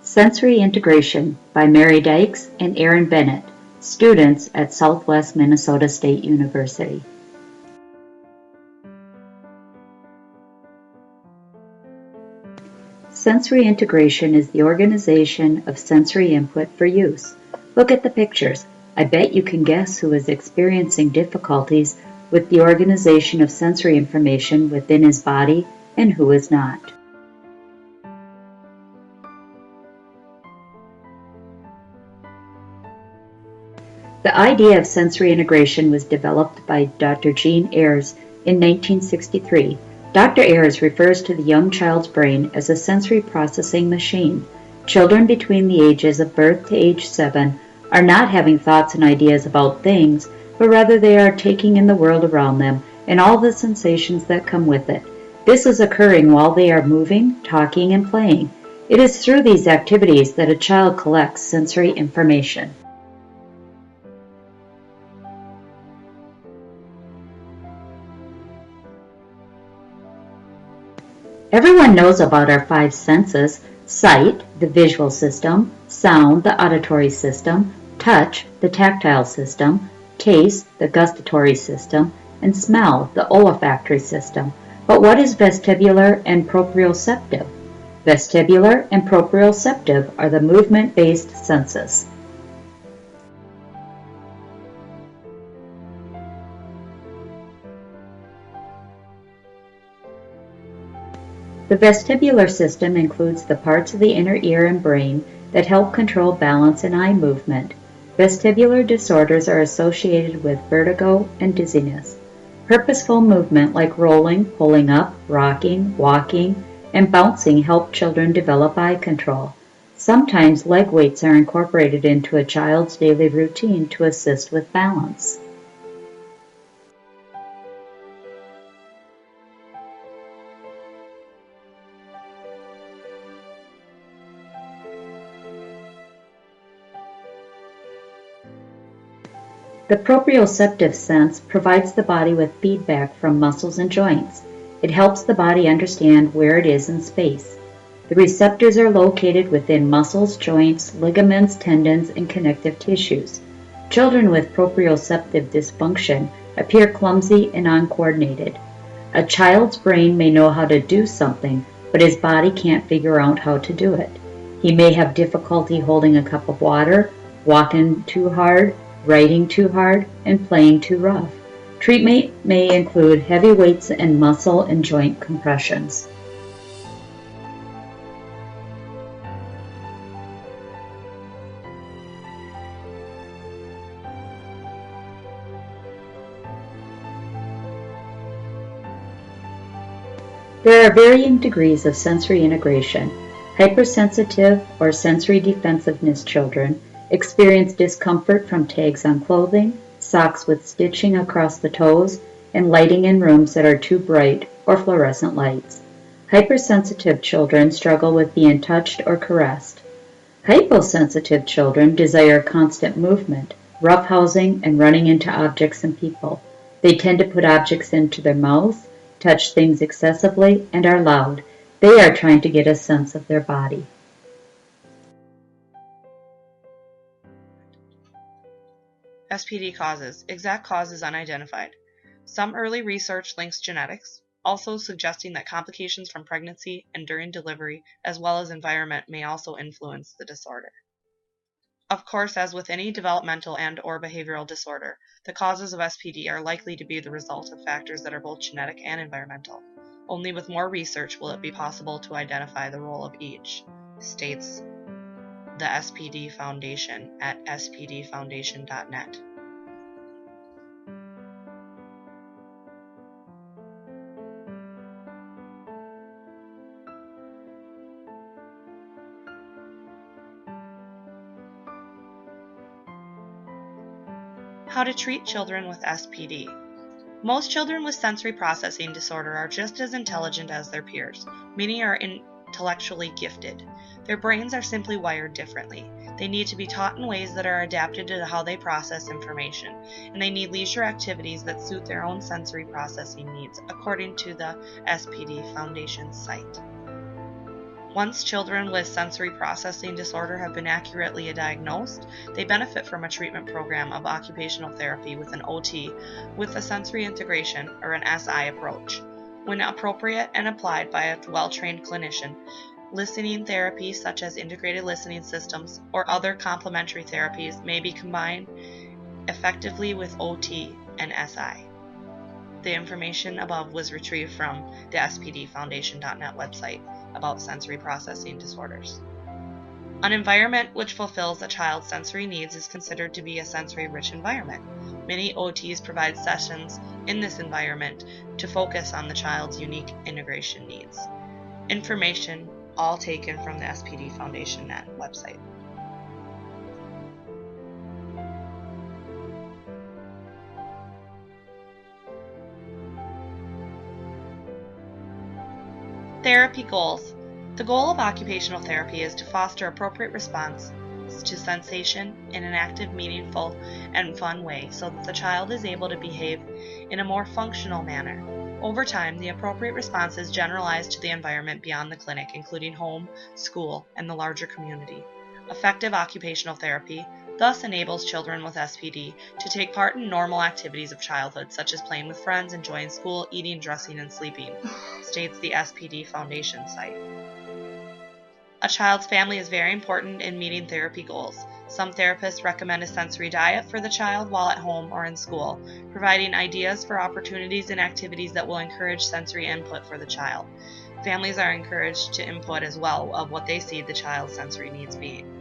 Sensory Integration by Mary Dykes and Erin Bennet, students at Southwest Minnesota State University. Sensory integration is the organization of sensory input for use. Look at the pictures. I bet you can guess who is experiencing difficulties with the organization of sensory information within his body and who is not. The idea of sensory integration was developed by Dr. Jean Ayres in 1963. Dr. Ayres refers to the young child's brain as a sensory processing machine. Children between the ages of birth to age 7 are not having thoughts and ideas about things, but rather they are taking in the world around them and all the sensations that come with it. This is occurring while they are moving, talking, and playing. It is through these activities that a child collects sensory information. Everyone knows about our 5 senses: sight, the visual system; sound, the auditory system; touch, the tactile system; taste, the gustatory system; and smell, the olfactory system. But what is vestibular and proprioceptive? Vestibular and proprioceptive are the movement-based senses. The vestibular system includes the parts of the inner ear and brain that help control balance and eye movement. Vestibular disorders are associated with vertigo and dizziness. Purposeful movement like rolling, pulling up, rocking, walking, and bouncing help children develop eye control. Sometimes leg weights are incorporated into a child's daily routine to assist with balance. The proprioceptive sense provides the body with feedback from muscles and joints. It helps the body understand where it is in space. The receptors are located within muscles, joints, ligaments, tendons, and connective tissues. Children with proprioceptive dysfunction appear clumsy and uncoordinated. A child's brain may know how to do something, but his body can't figure out how to do it. He may have difficulty holding a cup of water, walking too hard, writing too hard, and playing too rough. Treatment may include heavy weights and muscle and joint compressions. There are varying degrees of sensory integration. Hypersensitive or sensory defensiveness children experience discomfort from tags on clothing, socks with stitching across the toes, and lighting in rooms that are too bright or fluorescent lights. Hypersensitive children struggle with being touched or caressed. Hyposensitive children desire constant movement, roughhousing, and running into objects and people. They tend to put objects into their mouths, touch things excessively, and are loud. They are trying to get a sense of their body. SPD causes. Exact cause is unidentified. Some early research links genetics, also suggesting that complications from pregnancy and during delivery, as well as environment, may also influence the disorder. Of course, as with any developmental and/or behavioral disorder, the causes of SPD are likely to be the result of factors that are both genetic and environmental. Only with more research will it be possible to identify the role of each, states the SPD Foundation at spdfoundation.net. How to treat children with SPD. Most children with sensory processing disorder are just as intelligent as their peers. Many are intellectually gifted. Their brains are simply wired differently. They need to be taught in ways that are adapted to how they process information, and they need leisure activities that suit their own sensory processing needs, according to the SPD Foundation site. Once children with sensory processing disorder have been accurately diagnosed, they benefit from a treatment program of occupational therapy with an OT with a sensory integration or an SI approach. When appropriate and applied by a well-trained clinician, listening therapy such as integrated listening systems or other complementary therapies may be combined effectively with OT and SI. The information above was retrieved from the spdfoundation.net website about sensory processing disorders. An environment which fulfills a child's sensory needs is considered to be a sensory-rich environment. Many OTs provide sessions in this environment to focus on the child's unique integration needs. Information all taken from the SPD Foundation.net website. Therapy goals. The goal of occupational therapy is to foster appropriate response to sensation in an active, meaningful, and fun way so that the child is able to behave in a more functional manner. Over time, the appropriate response is generalized to the environment beyond the clinic, including home, school, and the larger community. Effective occupational therapy thus enables children with SPD to take part in normal activities of childhood, such as playing with friends, enjoying school, eating, dressing, and sleeping, states the SPD Foundation site. A child's family is very important in meeting therapy goals. Some therapists recommend a sensory diet for the child while at home or in school, providing ideas for opportunities and activities that will encourage sensory input for the child. Families are encouraged to input as well of what they see the child's sensory needs being.